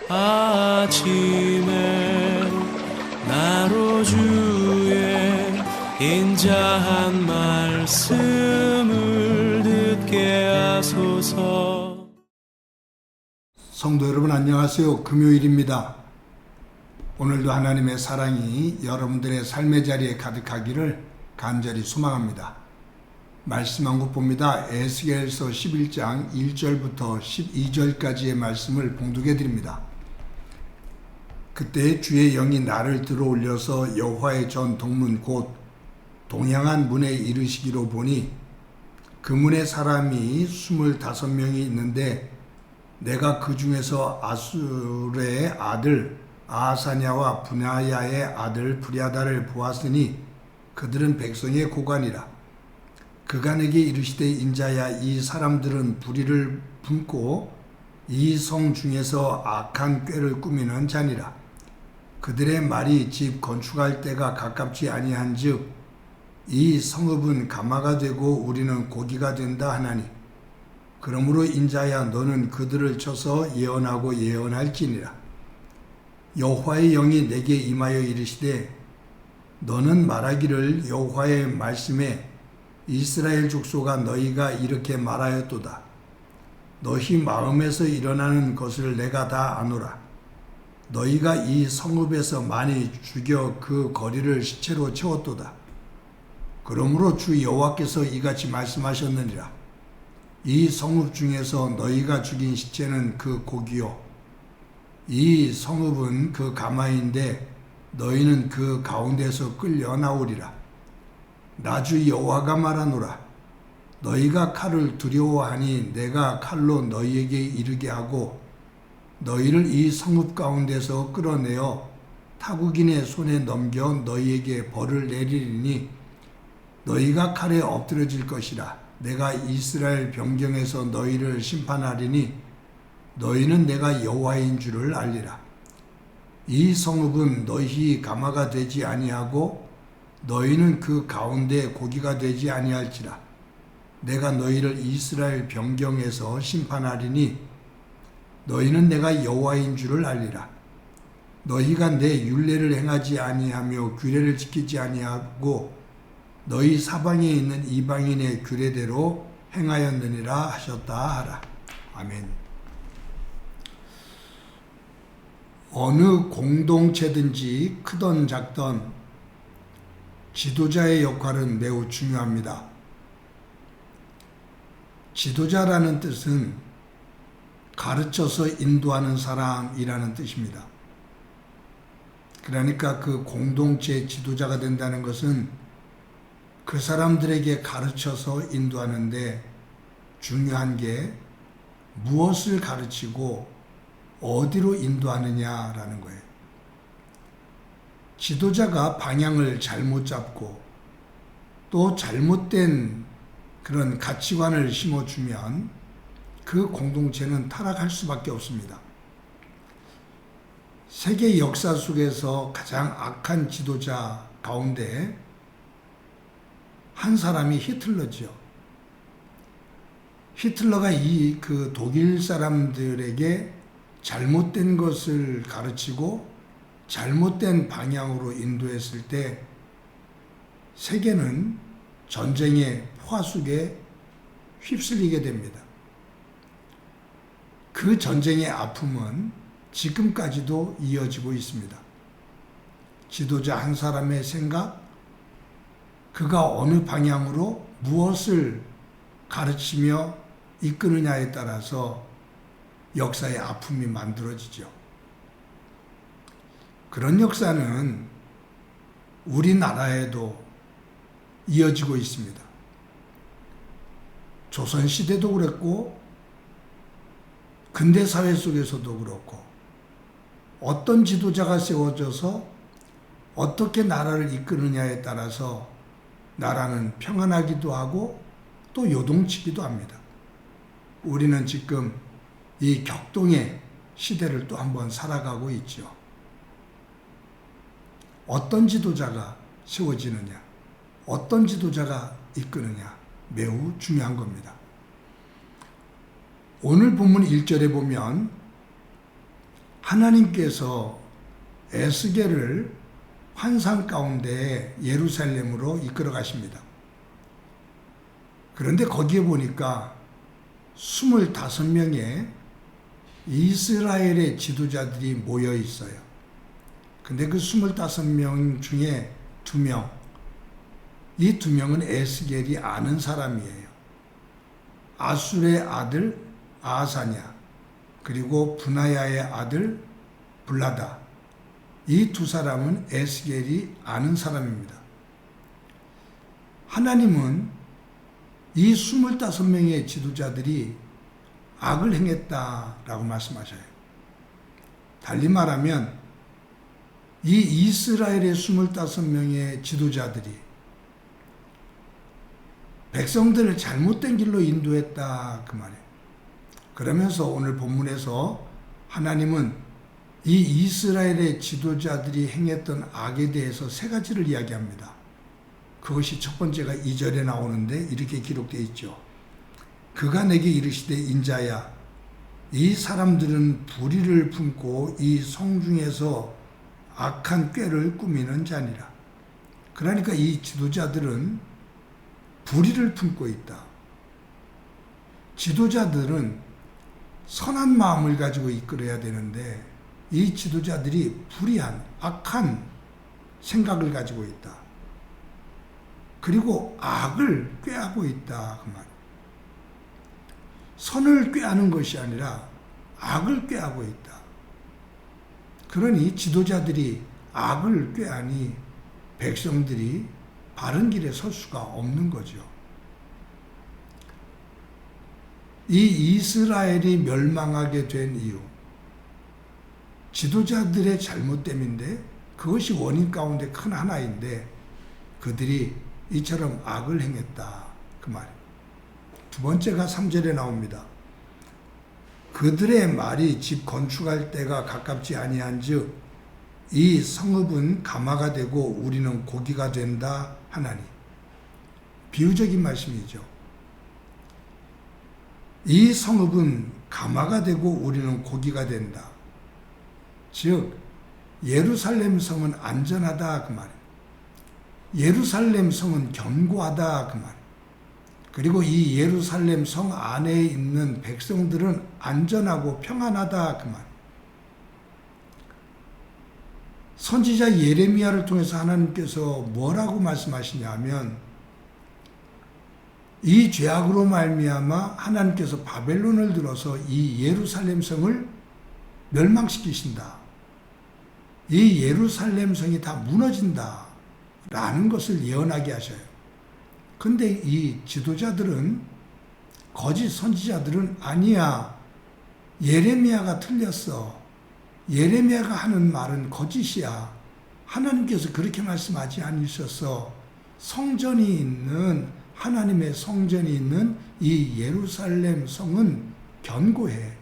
아침에 나로 주의 인자한 말씀을 듣게 하소서. 성도 여러분 안녕하세요. 금요일입니다. 오늘도 하나님의 사랑이 여러분들의 삶의 자리에 가득하기를 간절히 소망합니다. 말씀 한 곳 봅니다. 에스겔서 11장 1절부터 12절까지의 말씀을 봉독해 드립니다. 그때 주의 영이 나를 들어올려서 여호와의 전 동문 곧 동향한 문에 이르시기로 보니 그 문에 사람이 25명이 있는데 내가 그 중에서 아수르의 아들 아하사냐와 분하야의 아들 브랴다를 보았으니 그들은 백성의 고관이라. 그간에게 이르시되 인자야, 이 사람들은 불의를 품고 이 성 중에서 악한 꾀를 꾸미는 자니라. 그들의 말이 집 건축할 때가 가깝지 아니한즉 이 성읍은 가마가 되고 우리는 고기가 된다 하나니, 그러므로 인자야, 너는 그들을 쳐서 예언하고 예언할지니라. 여호와의 영이 내게 임하여 이르시되 너는 말하기를 여호와의 말씀에 이스라엘 족속아, 너희가 이렇게 말하였도다. 너희 마음에서 일어나는 것을 내가 다 아노라. 너희가 이 성읍에서 많이 죽여 그 거리를 시체로 채웠도다. 그러므로 주 여호와께서 이같이 말씀하셨느니라. 이 성읍 중에서 너희가 죽인 시체는 그 고기요, 이 성읍은 그 가마인데 너희는 그 가운데서 끌려 나오리라. 나 주 여호와가 말하노라. 너희가 칼을 두려워하니 내가 칼로 너희에게 이르게 하고 너희를 이 성읍 가운데서 끌어내어 타국인의 손에 넘겨 너희에게 벌을 내리리니 너희가 칼에 엎드러질 것이라. 내가 이스라엘 변경에서 너희를 심판하리니 너희는 내가 여호와인 줄을 알리라. 이 성읍은 너희 가마가 되지 아니하고 너희는 그 가운데 고기가 되지 아니할지라. 내가 너희를 이스라엘 변경에서 심판하리니 너희는 내가 여호와인 줄을 알리라. 너희가 내 율례를 행하지 아니하며 규례를 지키지 아니하고 너희 사방에 있는 이방인의 규례대로 행하였느니라 하셨다 하라. 아멘. 어느 공동체든지 크던 작던 지도자의 역할은 매우 중요합니다. 지도자라는 뜻은 가르쳐서 인도하는 사람이라는 뜻입니다. 그러니까 그 공동체의 지도자가 된다는 것은 그 사람들에게 가르쳐서 인도하는데 중요한 게 무엇을 가르치고 어디로 인도하느냐라는 거예요. 지도자가 방향을 잘못 잡고 또 잘못된 그런 가치관을 심어주면 그 공동체는 타락할 수밖에 없습니다. 세계 역사 속에서 가장 악한 지도자 가운데 한 사람이 히틀러죠. 히틀러가 그 독일 사람들에게 잘못된 것을 가르치고 잘못된 방향으로 인도했을 때 세계는 전쟁의 포화 속에 휩쓸리게 됩니다. 그 전쟁의 아픔은 지금까지도 이어지고 있습니다. 지도자 한 사람의 생각, 그가 어느 방향으로 무엇을 가르치며 이끄느냐에 따라서 역사의 아픔이 만들어지죠. 그런 역사는 우리나라에도 이어지고 있습니다. 조선시대도 그랬고 근대사회 속에서도 그렇고 어떤 지도자가 세워져서 어떻게 나라를 이끄느냐에 따라서 나라는 평안하기도 하고 또 요동치기도 합니다. 우리는 지금 이 격동의 시대를 또 한번 살아가고 있죠. 어떤 지도자가 세워지느냐, 어떤 지도자가 이끄느냐 매우 중요한 겁니다. 오늘 본문 1절에 보면 하나님께서 에스겔을 환상 가운데 예루살렘으로 이끌어 가십니다. 그런데 거기에 보니까 25명의 이스라엘의 지도자들이 모여 있어요. 근데 그 25명 중에 2명, 이 2명은 에스겔이 아는 사람이에요. 아술의 아들 아사냐, 그리고 분하야의 아들 블라다. 이 2사람은 에스겔이 아는 사람입니다. 하나님은 이 25명의 지도자들이 악을 행했다라고 말씀하셔요. 달리 말하면 이 이스라엘의 25명의 지도자들이 백성들을 잘못된 길로 인도했다 그 말이에요. 그러면서 오늘 본문에서 하나님은 이 이스라엘의 지도자들이 행했던 악에 대해서 3가지를 이야기합니다. 그것이 첫 번째가 2절에 나오는데 이렇게 기록되어 있죠. 그가 내게 이르시되 인자야, 이 사람들은 불의를 품고 이 성중에서 악한 꾀를 꾸미는 자니라. 그러니까 이 지도자들은 불의를 품고 있다. 지도자들은 선한 마음을 가지고 이끌어야 되는데 이 지도자들이 불의한 악한 생각을 가지고 있다. 그리고 악을 꾀하고 있다 그 말. 선을 꾀하는 것이 아니라 악을 꾀하고 있다. 그러니 지도자들이 악을 꾀하니 백성들이 바른 길에 설 수가 없는 거죠. 이 이스라엘이 멸망하게 된 이유, 지도자들의 잘못됨인데 그것이 원인 가운데 큰 하나인데 그들이 이처럼 악을 행했다 그 말이에요. 2번째가 3절에 나옵니다. 그들의 말이 집 건축할 때가 가깝지 아니한즉 이 성읍은 가마가 되고 우리는 고기가 된다 하나니. 비유적인 말씀이죠. 이 성읍은 가마가 되고 우리는 고기가 된다. 즉 예루살렘 성은 안전하다 그 말이에요. 예루살렘 성은 견고하다 그 말이에요. 그리고 이 예루살렘 성 안에 있는 백성들은 안전하고 평안하다 그 말이에요. 선지자 예레미야를 통해서 하나님께서 뭐라고 말씀하시냐면 이 죄악으로 말미암아 하나님께서 바벨론을 들어서 이 예루살렘 성을 멸망시키신다. 이 예루살렘 성이 다 무너진다 라는 것을 예언하게 하셔요. 근데 이 지도자들은, 거짓 선지자들은 아니야, 예레미야가 틀렸어, 예레미야가 하는 말은 거짓이야, 하나님께서 그렇게 말씀하지 않으셨어, 성전이 있는, 하나님의 성전이 있는 이 예루살렘 성은 견고해,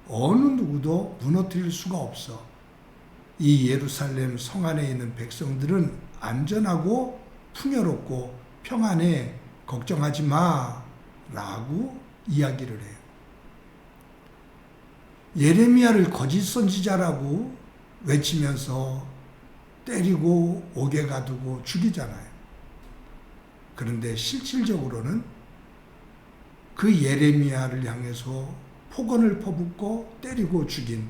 어느 누구도 무너뜨릴 수가 없어, 이 예루살렘 성 안에 있는 백성들은 안전하고 풍요롭고 평안해, 걱정하지 마 라고 이야기를 해요. 예레미야를 거짓 선지자라고 외치면서 때리고 옥에 가두고 죽이잖아요. 그런데 실질적으로는 그 예레미야를 향해서 폭언을 퍼붓고 때리고 죽인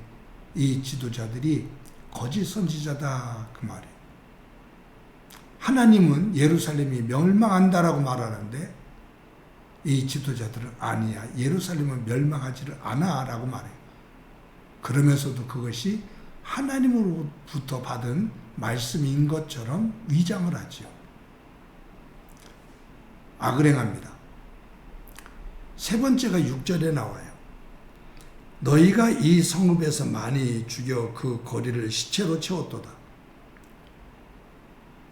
이 지도자들이 거짓 선지자다 그 말이에요. 하나님은 예루살렘이 멸망한다라고 말하는데 이 지도자들은 아니야, 예루살렘은 멸망하지를 않아 라고 말해요. 그러면서도 그것이 하나님으로부터 받은 말씀인 것처럼 위장을 하죠. 악을 행합니다. 3번째가 6절에 나와요. 너희가 이 성읍에서 많이 죽여 그 거리를 시체로 채웠도다.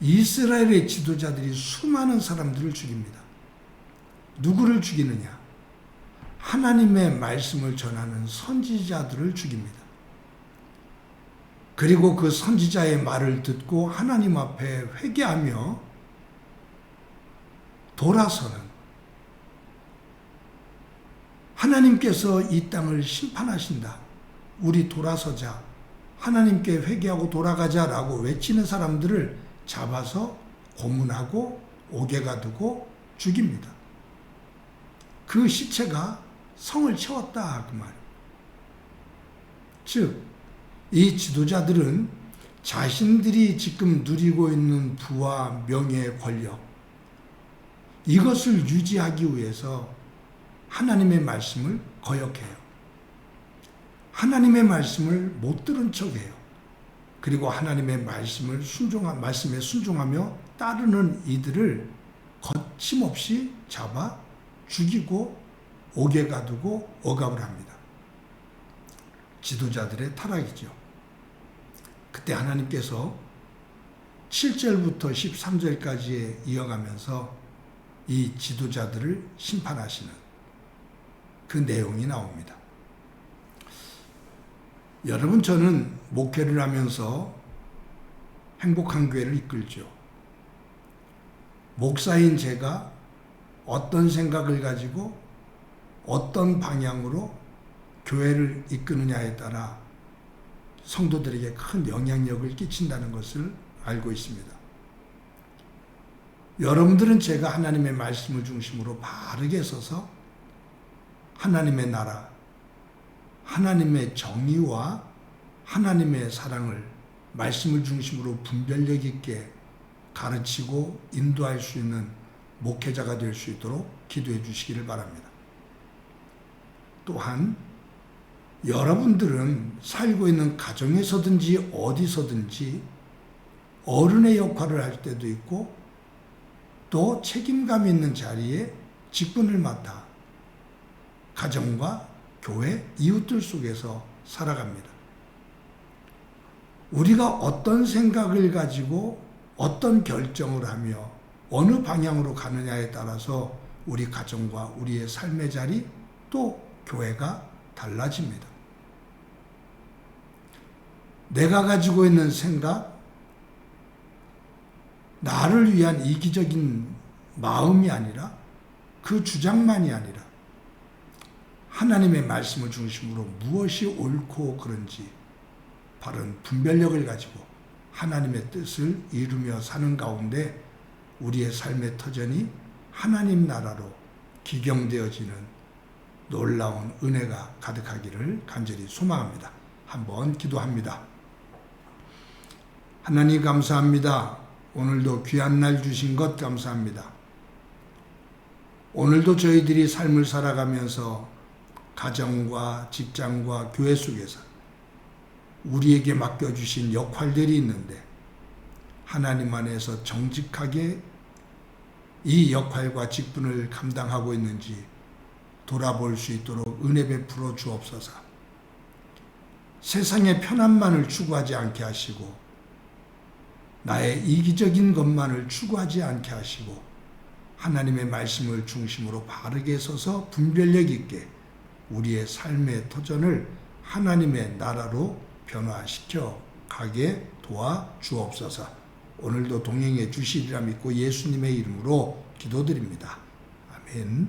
이스라엘의 지도자들이 수많은 사람들을 죽입니다. 누구를 죽이느냐? 하나님의 말씀을 전하는 선지자들을 죽입니다. 그리고 그 선지자의 말을 듣고 하나님 앞에 회개하며 돌아서는, 하나님께서 이 땅을 심판하신다, 우리 돌아서자 하나님께 회개하고 돌아가자라고 외치는 사람들을 잡아서 고문하고 옥에 가두고 죽입니다. 그 시체가 성을 채웠다 그 말이에요. 즉, 이 지도자들은 자신들이 지금 누리고 있는 부와 명예, 권력, 이것을 유지하기 위해서 하나님의 말씀을 거역해요. 하나님의 말씀을 못 들은 척해요. 그리고 하나님의 말씀에 순종하며 따르는 이들을 거침없이 잡아 죽이고 옥에 가두고 억압을 합니다. 지도자들의 타락이죠. 그때 하나님께서 7절부터 13절까지에 이어가면서 이 지도자들을 심판하시는 그 내용이 나옵니다. 여러분, 저는 목회를 하면서 행복한 교회를 이끌죠. 목사인 제가 어떤 생각을 가지고 어떤 방향으로 교회를 이끄느냐에 따라 성도들에게 큰 영향력을 끼친다는 것을 알고 있습니다. 여러분들은 제가 하나님의 말씀을 중심으로 바르게 서서 하나님의 나라, 하나님의 정의와 하나님의 사랑을 말씀을 중심으로 분별력 있게 가르치고 인도할 수 있는 목회자가 될 수 있도록 기도해 주시기를 바랍니다. 또한 여러분들은 살고 있는 가정에서든지 어디서든지 어른의 역할을 할 때도 있고 또 책임감 있는 자리에 직분을 맡아 가정과 교회, 이웃들 속에서 살아갑니다. 우리가 어떤 생각을 가지고 어떤 결정을 하며 어느 방향으로 가느냐에 따라서 우리 가정과 우리의 삶의 자리 또 교회가 달라집니다. 내가 가지고 있는 생각, 나를 위한 이기적인 마음이 아니라 그 주장만이 아니라 하나님의 말씀을 중심으로 무엇이 옳고 그른지 바른 분별력을 가지고 하나님의 뜻을 이루며 사는 가운데 우리의 삶의 터전이 하나님 나라로 기경되어지는 놀라운 은혜가 가득하기를 간절히 소망합니다. 한번 기도합니다. 하나님 감사합니다. 오늘도 귀한 날 주신 것 감사합니다. 오늘도 저희들이 삶을 살아가면서 가정과 직장과 교회 속에서 우리에게 맡겨주신 역할들이 있는데 하나님 안에서 정직하게 이 역할과 직분을 감당하고 있는지 돌아볼 수 있도록 은혜 베풀어 주옵소서. 세상의 편안만을 추구하지 않게 하시고 나의 이기적인 것만을 추구하지 않게 하시고 하나님의 말씀을 중심으로 바르게 서서 분별력 있게 우리의 삶의 터전을 하나님의 나라로 변화시켜 가게 도와 주옵소서. 오늘도 동행해 주시리라 믿고 예수님의 이름으로 기도드립니다. 아멘.